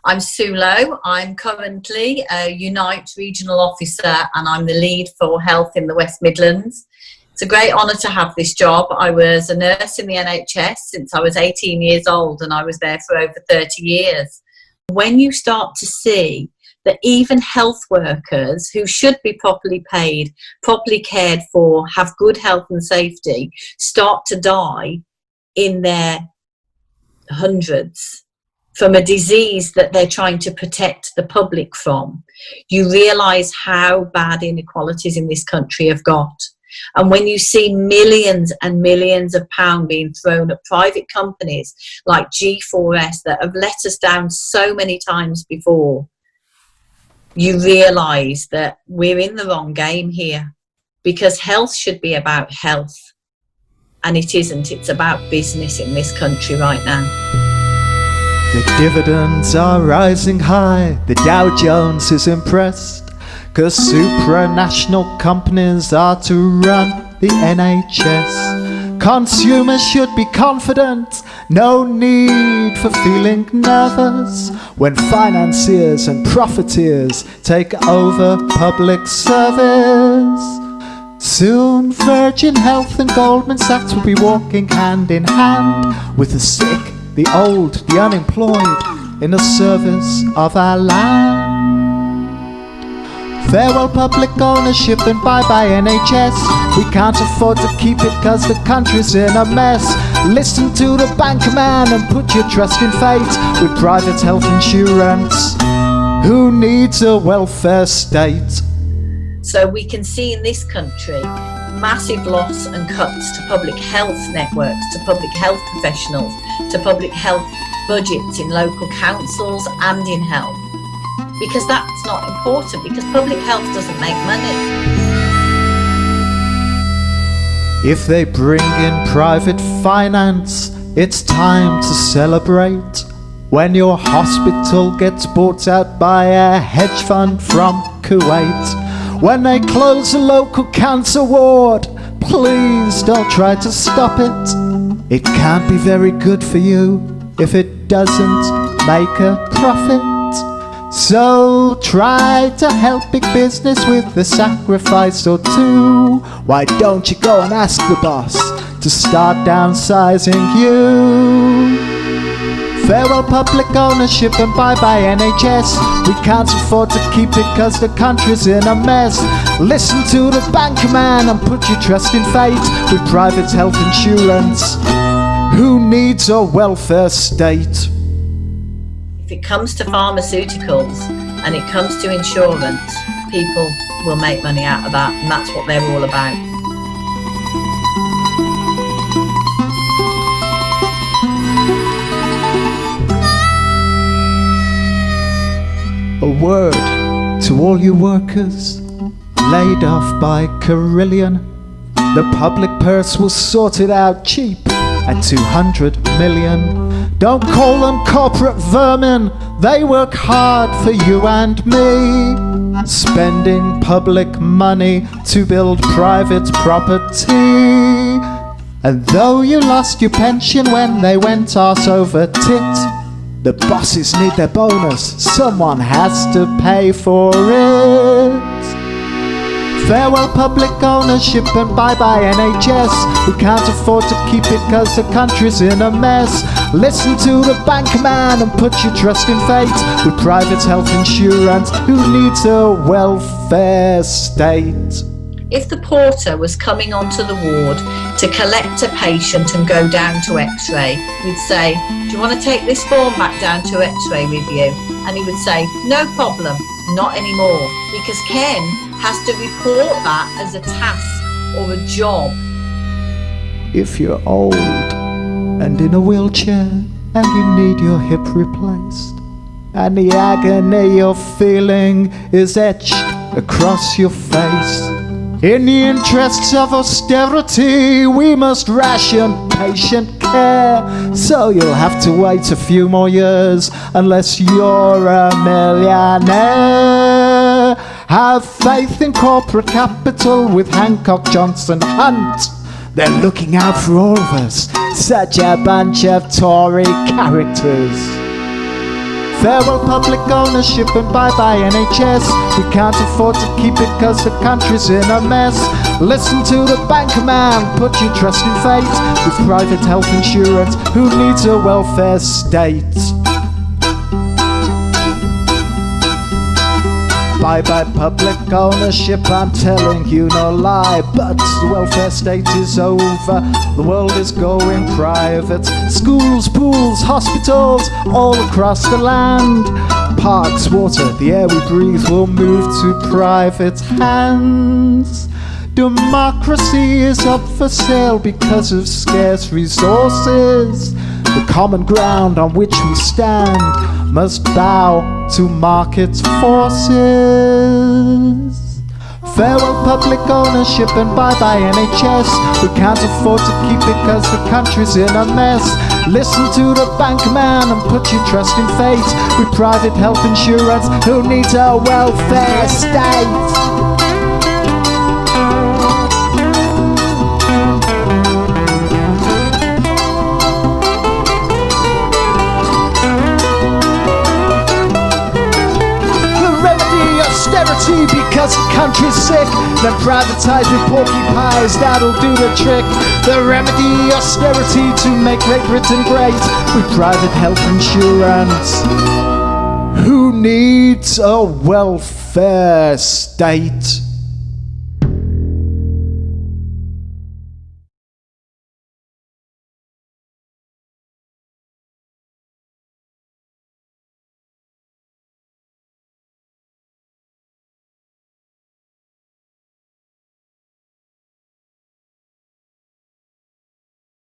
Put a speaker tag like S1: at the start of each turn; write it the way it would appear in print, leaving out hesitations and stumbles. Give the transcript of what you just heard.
S1: I'm Sue Lowe. I'm currently a Unite Regional Officer and I'm the lead for health in the West Midlands. It's a great honour to have this job. I was a nurse in the NHS since I was 18 years old and I was there for over 30 years. When you start to see that even health workers who should be properly paid, properly cared for, have good health and safety, start to die in their hundreds from a disease that they're trying to protect the public from, you realise how bad inequalities in this country have got. And when you see millions and millions of pounds being thrown at private companies like G4S that have let us down so many times before, you realise that we're in the wrong game here, because health should be about health, and it isn't. It's about business in this country right now.
S2: The dividends are rising high, the Dow Jones is impressed, 'cause supranational companies are to run the NHS. Consumers should be confident, no need for feeling nervous when financiers and profiteers take over public service. Soon Virgin Health and Goldman Sachs will be walking hand in hand with the sick, the old, the unemployed, in the service of our land. Farewell public ownership and bye-bye NHS. We can't afford to keep it 'cause the country's in a mess. Listen to the bank man and put your trust in fate with private health insurance. Who needs a welfare state?
S1: So we can see in this country massive loss and cuts to public health networks, to public health professionals, to public health budgets in local councils and in health. Because that's not important, because public health doesn't make money.
S2: If they bring in private finance, it's time to celebrate. When your hospital gets bought out by a hedge fund from Kuwait. When they close a local cancer ward, please don't try to stop it. It can't be very good for you if it doesn't make a profit. So try to help big business with a sacrifice or two. Why don't you go and ask the boss to start downsizing you? Farewell public ownership and bye-bye NHS. We can't afford to keep it 'cause the country's in a mess. Listen to the bank man and put your trust in fate with private health insurance. Who needs a welfare state?
S1: If it comes to pharmaceuticals and it comes to insurance, people will make money out of that, and that's what they're all about.
S2: A word to all you workers laid off by Carillion. The public purse will sort it out cheap at 200 million. Don't call them corporate vermin, they work hard for you and me. Spending public money to build private property. And though you lost your pension when they went arse over tit, the bosses need their bonus, someone has to pay for it. Farewell public ownership and bye-bye NHS. We can't afford to keep it 'cause the country's in a mess. Listen to the bank man and put your trust in fate with private health insurance. Who needs a welfare state?
S1: If the porter was coming onto the ward to collect a patient and go down to x-ray, we'd say, do you want to take this form back down to x-ray with you? And he would say, no problem, not anymore, because Ken has to report that as a task or a job.
S2: If you're old and in a wheelchair and you need your hip replaced, and the agony you're feeling is etched across your face, in the interests of austerity, we must ration patient care. So you'll have to wait a few more years unless you're a millionaire. Have faith in corporate capital with Hancock, Johnson, Hunt. They're looking out for all of us, such a bunch of Tory characters. Farewell public ownership and bye-bye NHS. We can't afford to keep it cause the country's in a mess. Listen to the banker man, put your trust in fate. With private health insurance, who needs a welfare state? Bye-bye public ownership, I'm telling you no lie. But the welfare state is over, the world is going private. Schools, pools, hospitals, all across the land. Parks, water, the air we breathe will move to private hands. Democracy is up for sale because of scarce resources. The common ground on which we stand must bow to market forces. Farewell public ownership and bye-bye NHS. We can't afford to keep it cause the country's in a mess. Listen to the bank man and put your trust in fate. With private health insurance, who needs a welfare state? Because the country's sick, then privatise with porcupines, that'll do the trick. The remedy, austerity to make Great Britain great. With private health insurance, who needs a welfare state?